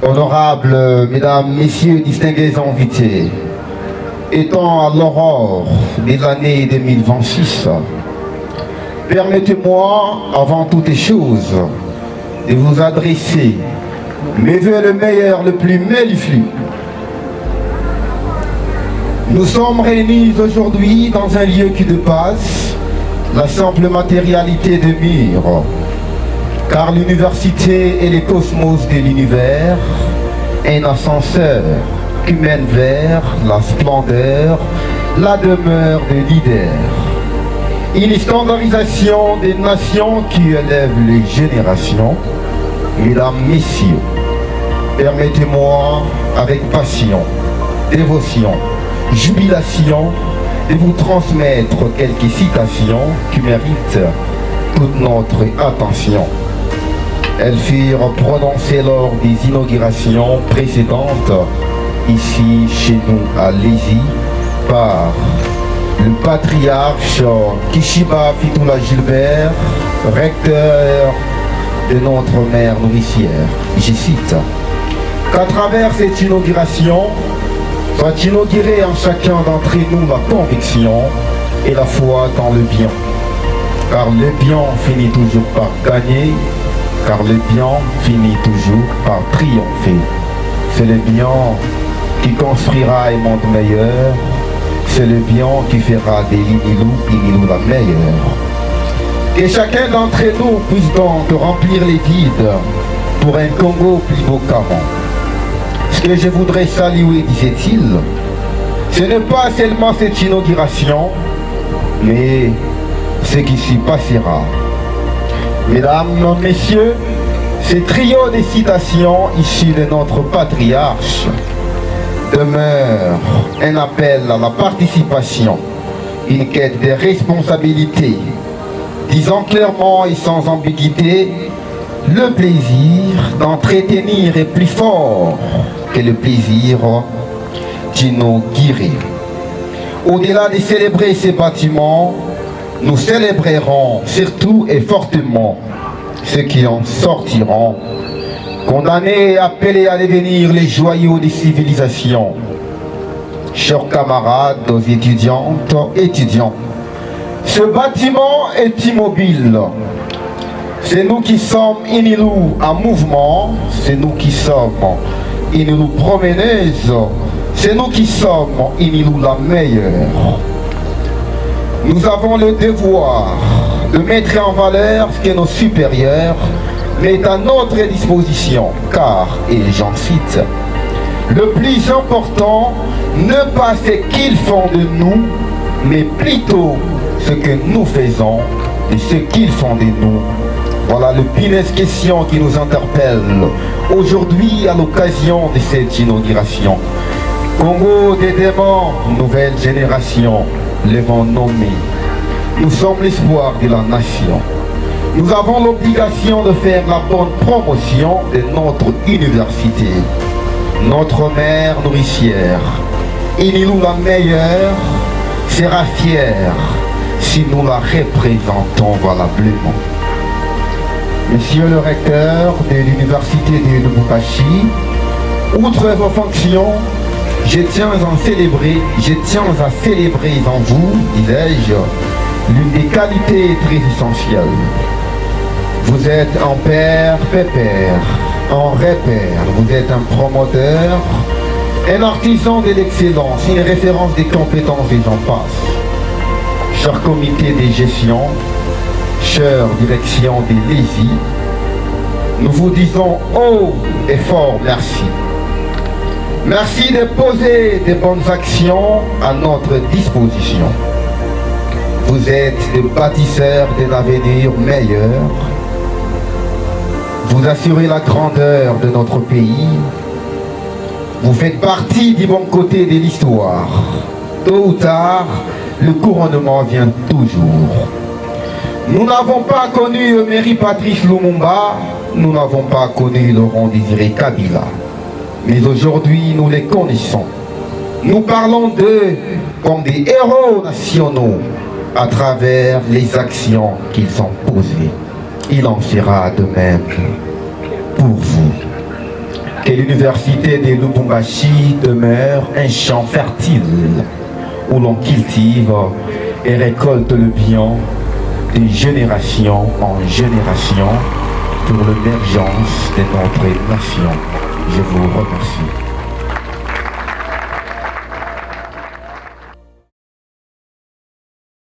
Honorables mesdames, messieurs, distingués invités, étant à l'aurore de l'année 2026, permettez-moi, avant toutes choses, de vous adresser mes voeux le meilleur, le plus melliflueux. Nous sommes réunis aujourd'hui dans un lieu qui dépasse la simple matérialité de murs, car l'université est le cosmos de l'univers, un ascenseur qui mène vers la splendeur, la demeure des leaders. Une standardisation des nations qui élève les générations. Mesdames, messieurs, permettez-moi avec passion, dévotion, jubilation de vous transmettre quelques citations qui méritent toute notre attention. Elles furent prononcées lors des inaugurations précédentes, ici chez nous à Lézy, par le patriarche Kishiba Fitula Gilbert, recteur de notre mère nourricière. Je cite: qu'à travers cette inauguration, soit inaugurée en chacun d'entre nous la conviction et la foi dans le bien. Car le bien finit toujours par gagner, car le bien finit toujours par triompher. C'est le bien qui construira un monde meilleur, c'est le bien qui fera des Inilou la meilleure. Que chacun d'entre nous puisse donc remplir les vides pour un Congo plus beau qu'avant. Ce que je voudrais saluer, disait-il, ce n'est pas seulement cette inauguration, mais ce qui s'y passera. Mesdames, messieurs, ce trio de citations issues de notre patriarche demeure un appel à la participation, une quête de responsabilité, disant clairement et sans ambiguïté, le plaisir d'entretenir est plus fort que le plaisir d'inaugurer. Au-delà de célébrer ces bâtiments, nous célébrerons surtout et fortement ceux qui en sortiront, condamnés et appelés à devenir les joyaux des civilisations. Chers camarades, étudiantes, étudiants, ce bâtiment est immobile. C'est nous qui sommes Inilou en mouvement, c'est nous qui sommes Inilou promeneuse, c'est nous qui sommes Inilou la meilleure. Nous avons le devoir de mettre en valeur ce que nos supérieurs mettent à notre disposition, car, et j'en cite, le plus important, ne pas ce qu'ils font de nous, mais plutôt ce que nous faisons et ce qu'ils font de nous. Voilà le pinesse question qui nous interpelle aujourd'hui à l'occasion de cette inauguration. Congo des démons, nouvelle génération, les vents nommés. Nous sommes l'espoir de la nation. Nous avons l'obligation de faire la bonne promotion de notre université. Notre mère nourricière, Inilou la meilleure, sera fière si nous la représentons valablement. Monsieur le recteur de l'université de Lubumbashi, outre vos fonctions, je tiens à célébrer en vous, disais-je, l'une des qualités très essentielles. Vous êtes un père pépère, un repère, vous êtes un promoteur, un artisan de l'excellence, une référence des compétences et j'en passe. Cher comité de gestion, chère direction des Lézy, nous vous disons haut et fort merci. Merci de poser de bonnes actions à notre disposition. Vous êtes des bâtisseurs d'un avenir meilleur. Vous assurez la grandeur de notre pays. Vous faites partie du bon côté de l'histoire. Tôt ou tard, le couronnement vient toujours. Nous n'avons pas connu Emery Patrice Lumumba, nous n'avons pas connu Laurent Désiré Kabila. Mais aujourd'hui, nous les connaissons. Nous parlons d'eux comme des héros nationaux à travers les actions qu'ils ont posées. Il en sera de même pour vous. Que l'université de Lubumbashi demeure un champ fertile où l'on cultive et récolte le bien de génération en génération pour l'émergence de notre nation. Je vous remercie.